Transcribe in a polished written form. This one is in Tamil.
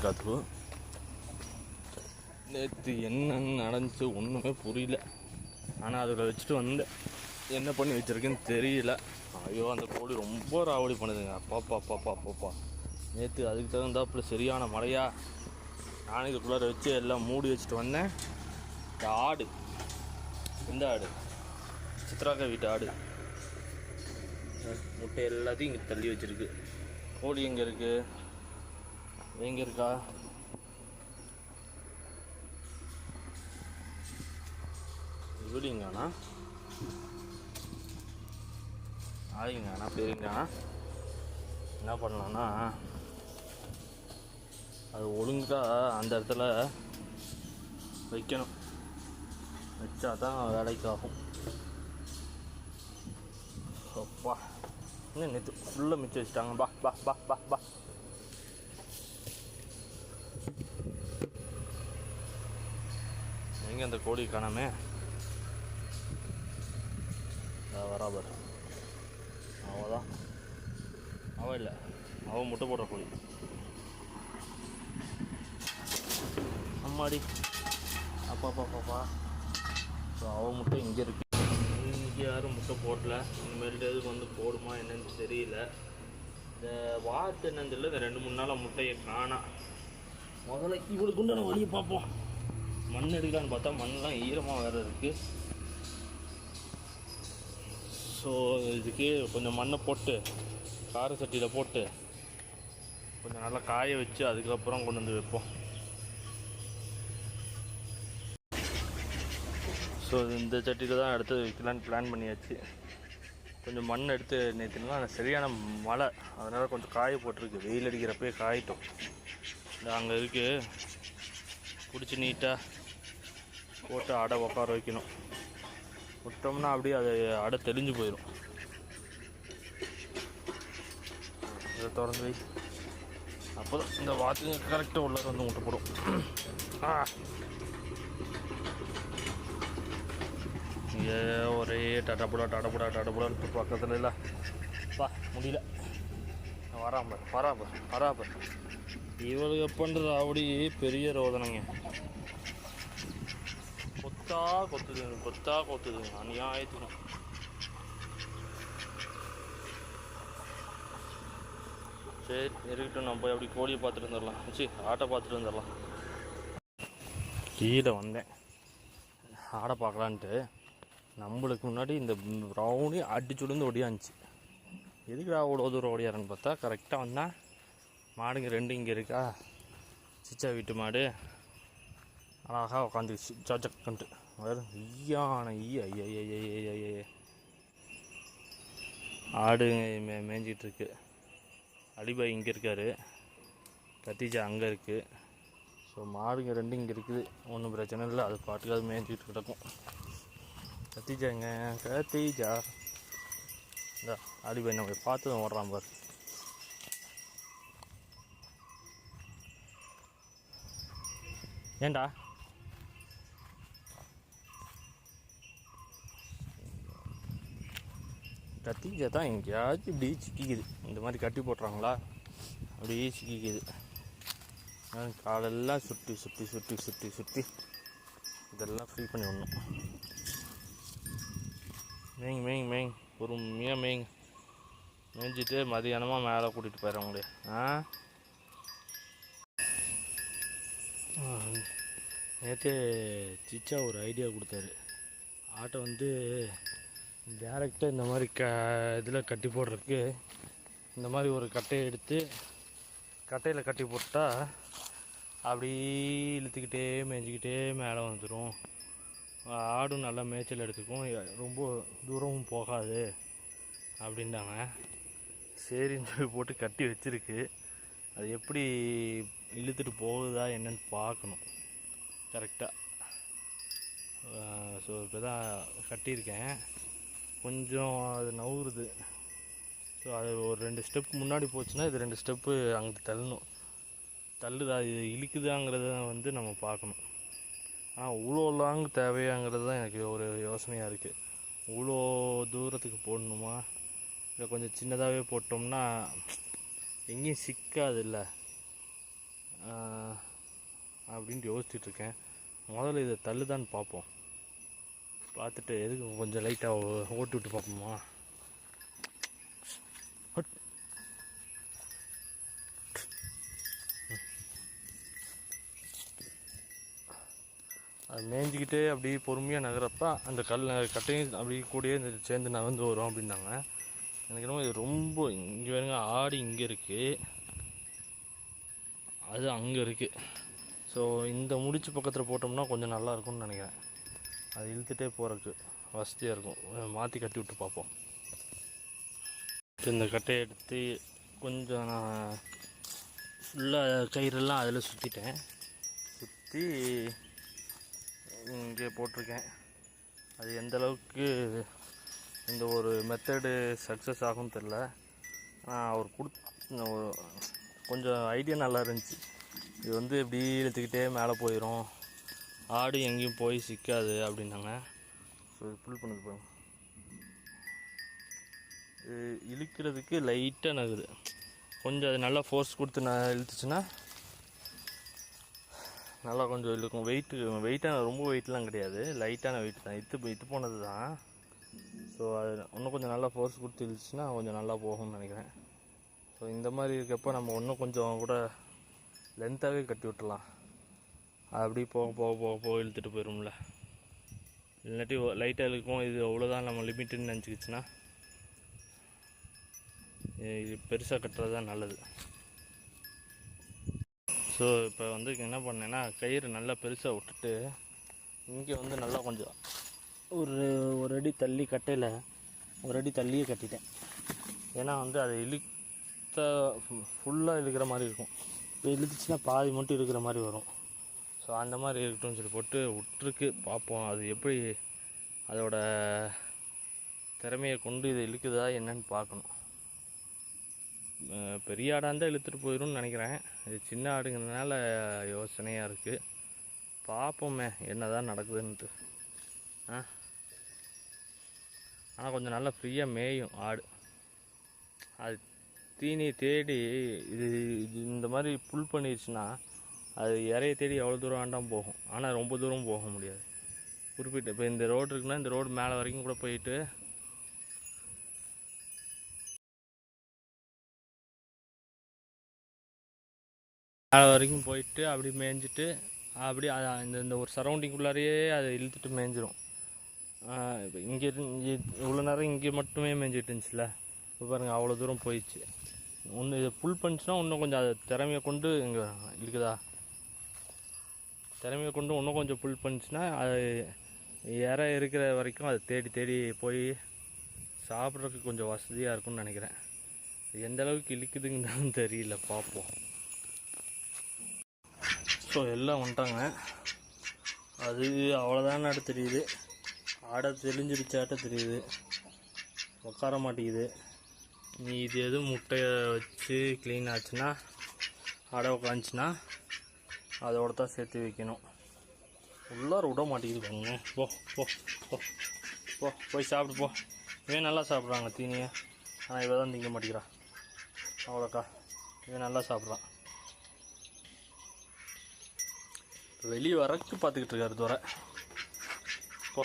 வரகாத்து. நேற்று என்னென்னு நடந்துச்சு ஒன்றுமே புரியல. ஆனால் அதில் வச்சுட்டு வந்து என்ன பண்ணி வச்சுருக்குன்னு தெரியல. ஐயோ அந்த கோழி ரொம்ப ராவடி பண்ணுதுங்க. அப்பாப்பா. நேற்று அதுக்கு தகுந்தாப்புல சரியான மழையா. நானும் இதுக்குள்ளார வச்சு எல்லாம் மூடி வச்சுட்டு வந்தேன். இந்த ஆடு, இந்த ஆடு சித்ராக்கா வீட்டு ஆடு முட்டை எல்லாத்தையும் இங்கே தள்ளி வச்சுருக்கு. கோழி எங்கே இருக்குது? எங்கே இருக்கா? இவடிங்காண்ணா, ஆயிங்காண்ணா, பெரியங்காண்ணா. என்ன பண்ணலான்னா, அது ஒழுங்காக அந்த இடத்துல வைக்கணும். வச்சா தான் வேலைக்கு ஆகும். அப்பா இன்னும் நேற்று ஃபுல்லாக மிச்சம் வச்சுட்டாங்க. பா எங்கே அந்த கோழி காணாமே? வராபர் அவள் தான். அவள் இல்லை, அவள் முட்டை போடுற கோழி. அம்மாடி அப்பாப்பா. ஸோ அவள் முட்டை இங்கே இருக்குது. இன்றைக்கி யாரும் முட்டை போடல. இனிமேல்ட்டு எதுக்கு வந்து போடுமா என்னன்னு தெரியல. இந்த வாத்து என்னன்னு தெரியல. இந்த 2-3 நாளாக முட்டையை காணா. முதல்ல இவளுக்கு உண்டான வழியை பார்ப்போம். மண் எடுக்கலான்னு பார்த்தா மண்ணெலாம் ஈரமாக வேறு இருக்குது. ஸோ இதுக்கு கொஞ்சம் மண்ணை போட்டு கார சட்டியில் போட்டு கொஞ்சம் நல்லா காய வச்சு அதுக்கப்புறம் கொண்டு வந்து வைப்போம். ஸோ இந்த சட்டியில் தான் எடுத்து வைக்கலான்னு பிளான் பண்ணியாச்சு. கொஞ்சம் மண் எடுத்து நேற்றுலாம் சரியான மழை, அதனால் கொஞ்சம் காய போட்டிருக்கு. வெயில் அடிக்கிறப்பே காயிட்டோம். இந்த அங்கே இருக்குது, பிடிச்சி நீட்டாக போட்டு அடை உட்கார வைக்கணும். விட்டோம்னா அப்படியே அது அடை தெளிஞ்சு போயிடும். இதை திறந்து வை. அப்போ தான் இந்த வாத்து கரெக்டாக உள்ளே வந்து முட்டை போடும். இங்கே ஒரே டடபுடான்ட்டு பக்கத்தில் இல்லை. முடியல. வராப்பர் இவளுக்கு பண்ணுறது அப்படி பெரிய ரோதனைங்க. கொத்தா கொத்துதுங்க அநியாயத்துக்கு. சரி இருக்கட்டும், நம்ம போய் அப்படி கோழியை பார்த்துட்டு வந்துடலாம். ஆட்டை பார்த்துட்டு வந்துடலாம். கீழே வந்தேன் ஆடை பார்க்கலான்ட்டு. நம்மளுக்கு முன்னாடி இந்த ப்ரௌனி அடிச்சுடுந்து ஒடியாந்துச்சு. எதுக்கு அவ்வளோ தூரம் ஓடியாரன்னு பார்த்தா கரெக்டாக வந்தால் மாடுங்க 2 இங்கே இருக்கா. சிச்சா வீட்டு மாடு அழகாக உட்காந்துச்சு சக்கன்ட்டு. வேறு ஈயான ஐய ஆடு மேய்ஞ்சிட்ருக்கு. அலிபாய் இங்கே இருக்கார், கத்திஜா அங்கே இருக்குது. ஸோ மாடுங்க 2 இங்கே இருக்குது. ஒன்றும் பிரச்சனை இல்லை, அது பாட்டுக்கு அது மேய்ஞ்சிட்டு கிடக்கும். கத்திஜாங்க கத்திஜா இந்த அலிபாய் நம்ம பார்த்து தான் ஓடுறான் பாரு. ஏண்டா கத்திஜா தான் எங்கேயாச்சும் இப்படி சிக்கிக்குது. இந்த மாதிரி கட்டி போட்டுறாங்களா அப்படியே சிக்கிக்குது. காலெல்லாம் சுற்றி இதெல்லாம் ஃப்ரீ பண்ணி விடணும். மேய்ங்க பொறுமையாக மேய்ஞ்சிட்டு மதியானமாக மேலே கூட்டிகிட்டு போயிடறவங்களே. நேற்று சிச்சா ஒரு ஐடியா கொடுத்தாரு. ஆட்டை வந்து டேரெக்டாக இந்த மாதிரி இதில் கட்டி போடுறதுக்கு இந்த மாதிரி ஒரு கட்டையை எடுத்து கட்டையில் கட்டி போட்டால் அப்படி இழுத்துக்கிட்டே மேய்ஞ்சிக்கிட்டே மேலே வந்துடும். ஆடும் நல்லா மேய்ச்சல் எடுத்துக்கும், ரொம்ப தூரமும் போகாது அப்படின்ட்டாங்க. சரின்னு சொல்லி போட்டு கட்டி வச்சுருக்கு. அது எப்படி இழுத்துட்டு போகுதா என்னன்னு பார்க்கணும் கரெக்டாக. ஸோ இப்போ தான் கட்டியிருக்கேன். கொஞ்சம் அது நவுறுது. ஸோ அது ஒரு 2 ஸ்டெப் முன்னாடி போச்சுன்னா இது 2 ஸ்டெப்பு அங்கிட்டு தள்ளுதா இது இழுக்குதாங்கிறத வந்து நம்ம பார்க்கணும். ஆனால் இவ்வளோ லாங் தேவையாங்கிறது தான் எனக்கு ஒரு யோசனையாக இருக்குது. இவ்வளோ தூரத்துக்கு போடணுமா, இல்லை கொஞ்சம் சின்னதாகவே போட்டோம்னா எங்கேயும் சிக்காது இல்லை. அப்படின்ட்டு யோசிச்சுட்ருக்கேன். முதல்ல இதை தள்ளுதான்னு பார்ப்போம். பார்த்துட்டு எதுக்கு கொஞ்சம் லைட்டாக ஓட்டி விட்டு பார்ப்போமா. அது மேய்ஞ்சிக்கிட்டே அப்படியே பொறுமையாக நகரப்ப அந்த கட்டையும் அப்படியே கூடயே சேர்ந்து நகர்ந்து வரும் அப்படின்னாங்க. எனக்கு என்னமோ இது ரொம்ப இங்கே வேணுங்க, ஆடு இங்கே இருக்குது, அது அங்கே இருக்குது. ஸோ இந்த முடிச்சு பக்கத்தில் போட்டோம்னா கொஞ்சம் நல்லாயிருக்கும்னு நினைக்கிறேன். அது இழுத்துகிட்டே போகிறதுக்கு வசதியாக இருக்கும். மாற்றி கட்டி விட்டு பார்ப்போம். இந்த கட்டையை எடுத்து கொஞ்சம் நான் ஃபுல்லாக கயிறெல்லாம் அதில் சுற்றிட்டேன். சுற்றி இங்கே போட்டிருக்கேன். அது எந்த அளவுக்கு இந்த ஒரு மெத்தடு சக்ஸஸ் ஆகும்னு தெரில. அவர் கொஞ்சம் ஐடியா நல்லா இருந்துச்சு. இது வந்து எப்படி இழுத்துக்கிட்டே மேலே போயிடும், ஆடு எங்கேயும் போய் சிக்காது அப்படின்னாங்க. ஸோ புல் பண்ணது போகும். இழுக்கிறதுக்கு லைட்டாக நகுது. கொஞ்சம் அது நல்லா ஃபோர்ஸ் கொடுத்து நான் இழுத்துச்சுன்னா நல்லா கொஞ்சம் இழுக்கும். வெயிட்டான ரொம்ப வெயிட்லாம் கிடையாது, லைட்டான வெயிட் தான். இது போனது தான். ஸோ அது இன்னும் கொஞ்சம் நல்லா ஃபோர்ஸ் கொடுத்து இழுச்சுன்னா கொஞ்சம் நல்லா போகும்னு நினைக்கிறேன். ஸோ இந்த மாதிரி இருக்கப்போ நம்ம இன்னும் கொஞ்சம் கூட லென்த்தாகவே கட்டி விட்டுலாம். அப்படி போக போக போக போக இழுத்துட்டு போயிடும்ல. இல்லாட்டி லைட்டாக இழுக்கும். இது அவ்வளோதான் நம்ம லிமிட்டுன்னு நினச்சிக்கிச்சுன்னா இது பெருசாக கட்டுறது தான் நல்லது. ஸோ இப்போ வந்து என்ன பண்ணேன்னா, கயிறு நல்லா பெருசாக விட்டுட்டு இங்கே வந்து நல்லா கொஞ்சம் ஒரு அடி தள்ளி கட்டையில் ஒரு அடி தள்ளியே கட்டிட்டேன். ஏன்னா வந்து அதை ஃபுல்லாக இழுக்கிற மாதிரி இருக்கும். இப்போ இழுத்துச்சுன்னா பாதி மட்டும் இருக்கிற மாதிரி வரும். ஸோ அந்த மாதிரி இருக்கட்டும்னு சொல்லி போட்டு விட்டுருக்கு. பார்ப்போம் அது எப்படி அதோட திறமையை கொண்டு இதை இழுக்குதா என்னன்னு பார்க்கணும். பெரிய ஆடாக இருந்தால் இழுத்துட்டு போயிடும்னு நினைக்கிறேன். இது சின்ன ஆடுங்கிறதுனால யோசனையாக இருக்குது. பார்ப்போமே என்ன தான் நடக்குதுன்ட்டு. ஆனால் கொஞ்சம் நல்லா ஃப்ரீயாக மேயும் ஆடு. அது தீனி தேடி இது இந்த மாதிரி புல் பண்ணிடுச்சுன்னா அது இறைய தேடி எவ்வளோ தூரம் வேண்டாம் போகும். ஆனால் ரொம்ப தூரம் போக முடியாது. குறிப்பிட்ட இப்போ இந்த ரோடு இருக்குன்னா இந்த ரோடு மேலே வரைக்கும் கூட போயிட்டு மேலே வரைக்கும் போயிட்டு அப்படி மேய்ஞ்சிட்டு அப்படி இந்த ஒரு சரௌண்டிங்குள்ளாரையே அதை இழுத்துட்டு மேய்ஞ்சிரும். இப்போ இங்கே இவ்வளோ நேரம் இங்கே மட்டுமே மேய்ஞ்சிட்டு இருந்துச்சுல, இப்போ பாருங்கள் அவ்வளோ தூரம் போயிடுச்சு. ஒன்று இதை புல் பண்ணிச்சுன்னா இன்னும் கொஞ்சம் அதை திறமையை கொண்டு இங்கே இருக்குதா, திறமையை கொண்டு இன்னும் கொஞ்சம் புல் பண்ணிச்சுன்னா அது இறை இருக்கிற வரைக்கும் அதை தேடி தேடி போய் சாப்பிட்றதுக்கு கொஞ்சம் வசதியாக இருக்கும்னு நினைக்கிறேன். எந்த அளவுக்கு இழுக்குதுங்கன்னு தெரியல, பார்ப்போம். ஸோ எல்லாம் வந்துட்டாங்க. அது அவ்வளோதான் ஆட தெரியுது. ஆடை தெளிஞ்சிருச்சாட்ட தெரியுது. உட்கார மாட்டேங்குது. நீ இது எதுவும் முட்டையை வச்சு க்ளீன் ஆச்சுன்னா ஆடை உட்காந்துச்சுன்னா அதோட தான் சேர்த்து வைக்கணும். உள்ளார விட மாட்டேங்குது பாருங்க. போ போ போ போ போய் சாப்பிட்டு போ. இவன் நல்லா சாப்பிட்றாங்க தீனியை. ஆனால் இவ தான் திங்க மாட்டேங்கிறா. அவ்வளோக்கா இவன் நல்லா சாப்பிட்றான். வெளியே வரக்கு பார்த்துக்கிட்டு இருக்காரு துறை. போ